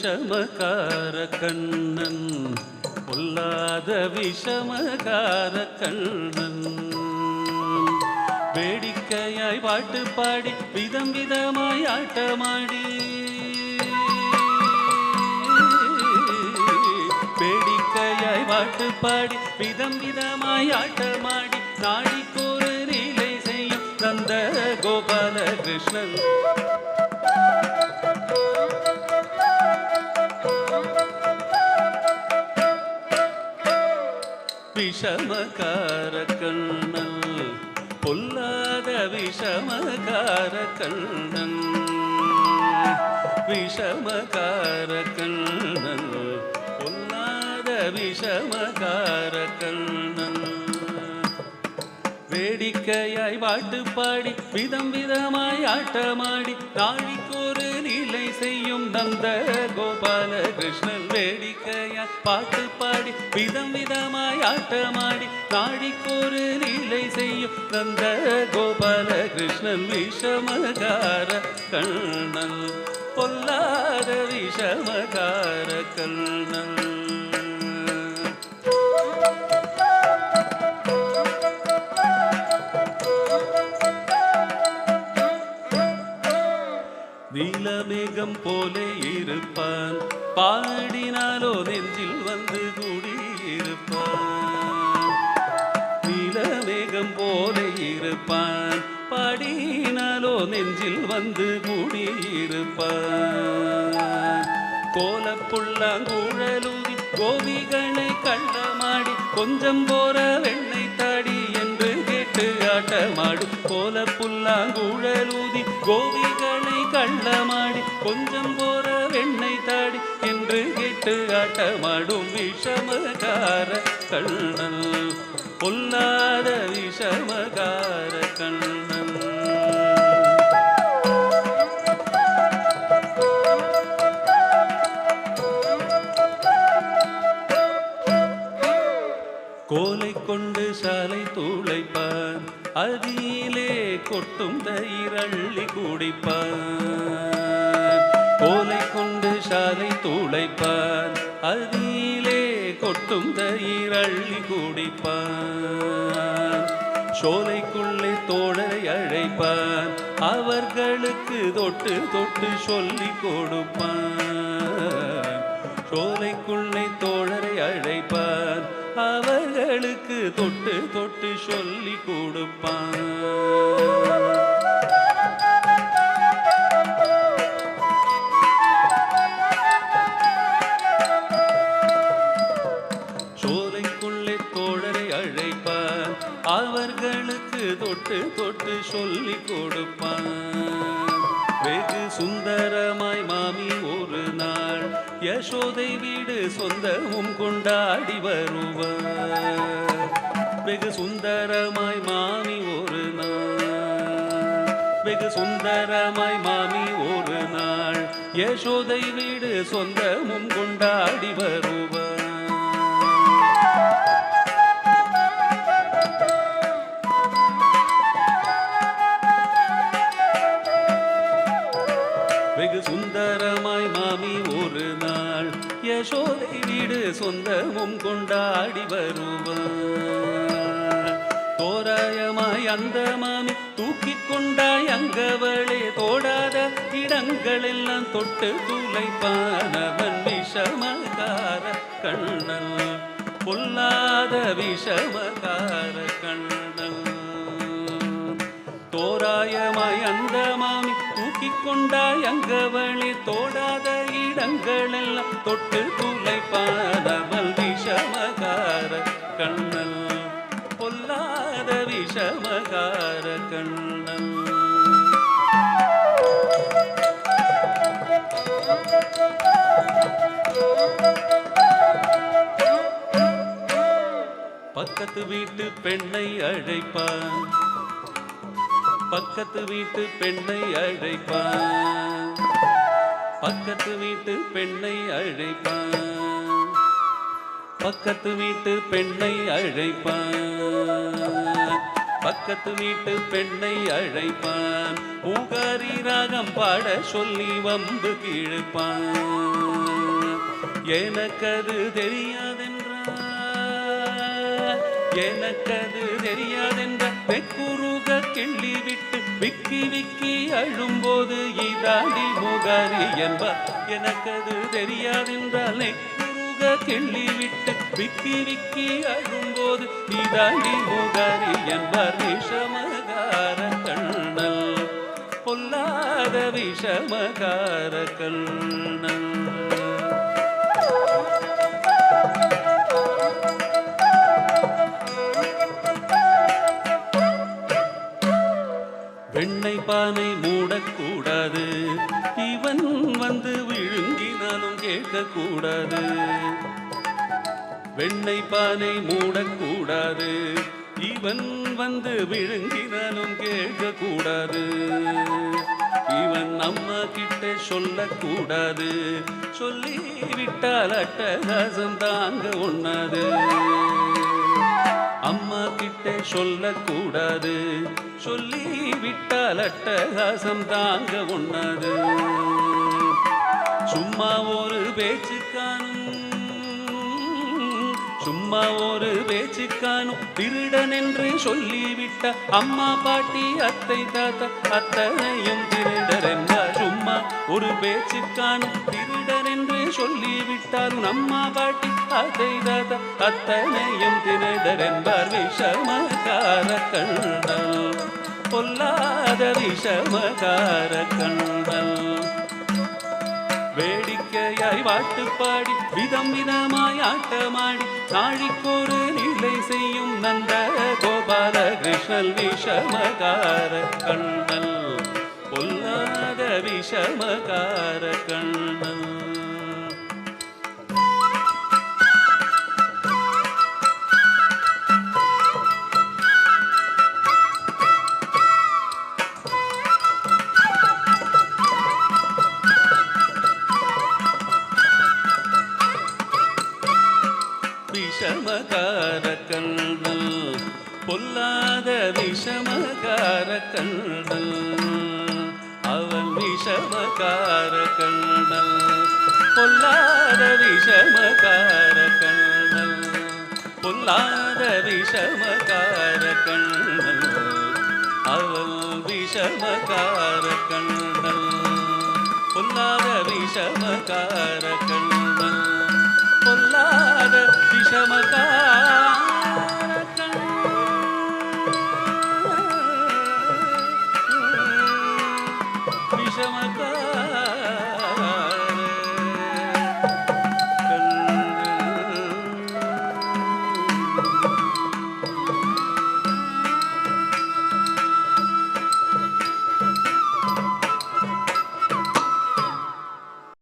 விஷமகார கண்ணன் பொல்லாத விஷமகார கண்ணன் வேடிக்கையாய் பாட்டு பாடி விதம் விதமாய் ஆட்டமாடி வேடிக்கையாய் பாட்டு பாடி விதம் விதமாய் ஆட்டமாடி நாடிக்கொரு லீலை செய்யும் நந்த கோபால கிருஷ்ணன் விஷமகார கண்ணன் பொல்லாத விஷமகார கண்ணன் விஷமகார கண்ணன் பொல்லாத விஷமகார கண்ணன் வேடிக்கையாய் பாட்டு பாடி விதம் விதமாய் ஆட்டமாடி நாழிக்கொரு லீலை செய்யும் நந்த கோபால கிருஷ்ணன் வேடிக்கையாய் பாட்டு பாடி விதம் விதமாய் ஆட்டமாடி நாழிக்கொரு லீலை செய்யும் நந்த கோபால கிருஷ்ணன் விஷமகார கண்ணன் பொல்லாத விஷமகார கண்ணன் நீலமேகம் போலே இருப்பான் பாடினாலோ நெஞ்சில் வந்து கூடியிருப்பான் நீலமேகம் போலே இருப்பான் பாடினாலோ நெஞ்சில் வந்து கூடியிருப்பான் கோலப்புள்ளாங்கூழலூதி கோபிகளை கள்ளமாடி கொஞ்சம் போற வெண்ணை தாடி என்று கேட்டு ஆட்டமாடும் கோலப்புள்ளாங்கூழலூதி கோபிகளை கள்ளமாடி கொஞ்சம் போற வெண்ணை தாடி என்று கேட்டு ஆட்டமாடும் விஷமகார கண்ணன் பொல்லாத விஷமகார கண்ணன் கோலை கொண்டு சாலை தூளைப்பான் அதிலே கொட்டும் தயிரள்ளி குடிப்பான் கோலை கொண்டு சாலை தூளைப்பான் அதிலே கொட்டும் தயிரள்ளி குடிப்பான் சோலைக்குள்ளே தோழரை அழைப்பான் அவர்களுக்கு தொட்டு தொட்டு சொல்லி கொடுப்பான் சோலைக்குள்ளே தோழரை அழைப்பான் அவர்களுக்கு தொட்டு தொட்டு சொல்லி கொடுப்பான் சோலைக்குள்ளே தோழரை அழைப்பான் அவர்களுக்கு தொட்டு தொட்டு சொல்லி கொடுப்பான் வெகு சுந்தரமாய் மாமி ஒரு நாள் யசோதை வீடு சொந்தமும் கொண்டாடி வருவார் வெகு சுந்தரமாய் மாமி ஒரு நாள் வெகு சுந்தரமாய் மாமி ஒரு நாள் யசோதை வீடு சொந்தமும் கொண்டாடி வருவார் வெகு சுந்தரமாய் மாமி ஒரு நாள் யசோதை வீடு சொந்தமும் கொண்டாடி வருவார் தோராயமாய் அந்த மாமி தூக்கி கொண்டாய் அங்கவளே தோடாத இடங்களெல்லாம் தொட்டு துளைப்பானவன் விஷமகார கண்ணன் பொல்லாத விஷமகார கண்ணன் தோராயமாய் அந்த மாமி தூக்கி கொண்டாய் அங்கவளே தோடாத இடங்களெல்லாம் தொட்டு துளைப்பானவள் விஷமகார கண்ணன் பொல்லாத விஷமகார கண்ணன் பக்கத்து வீட்டு பெண்ணை அழைப்பான் பக்கத்து வீட்டு பெண்ணை அழைப்பான் பக்கத்து வீட்டு பெண்ணை அழைப்பான் பக்கத்து வீட்டு பெண்ணை அழைப்பான் பக்கத்து வீட்டு பெண்ணை அழைப்பான். பூகாரி ராகம் பாட சொல்லி வம்பு கிழப்பான். எனக்கது தெரியாதென்றார், எனக்கது தெரியாதென்ற வெக்குருக கிள்ளி விட்டு விக்கி விக்கி அழும்போது இதாண்டி முகாரி என்பார். எனக்கது தெரியாதென்றால் நெக்குருக கிள்ளி விட்டு விக்கி விக்கி அழும்போது இதாண்டி முகாரி என்பார். விஷமகார கண்ணல், பொல்லாத விஷமகார கண்ணல். வெண்ணெய் பானை மூடக்கூடாது, இவன் வந்து விழுங்கினாலும் கேட்கக்கூடாது. வெண்ணெய் பானை மூடக்கூடாது, இவன் வந்து விழுங்கினாலும் கேட்கக்கூடாது. இவன் அம்மா கிட்ட சொல்லக்கூடாது, சொல்லி விட்டால் அட்டகாசம் தாங்க ஒண்ணாது. அம்மா கிட்ட சொல்லக்கூடாது, சொல்லி விட்டால் அட்டகாசம் தாங்க ஒண்ணாது. சும்மா ஒரு பேச்சுக்கானும், சும்மா ஒரு பேச்சுக்கானும் திருடன் என்று சொல்லிவிட்ட அம்மா பாட்டி அத்தை தாத்தா அத்தனையும் திருடர் என்றார். சும்மா ஒரு பேச்சுக்கானும் திருடன் என்று சொல்லிவிட்டாலும் அம்மா பாட்டி அத்தை தாத்தா அத்தனையும் திருடர் என்பார். விஷமகார கண்ணல், பொல்லாத விஷமகார கண்ணல். வேடிக்கையாய் வாட்டு பாடி விதம் விதமாய் ஆட்டமாடி நாழிக்கொரு நிலை செய்யும் நந்த கோபால கிருஷ்ணல். விஷமகார கண்ணல், பொல்லாத விஷமகார கண்ணல். விஷமகார கண்ணல், பொல்லாத விஷமகார கண்ணல். அவன் விஷமகார கண்ணல், பொல்லாத விஷமகார கண்ணல், பொல்லாத விஷமகார கண்ணல். அவன் விஷமகார கண்ணல், பொல்லாத விஷமகார கண்ணல், பொல்லாத விஷமகார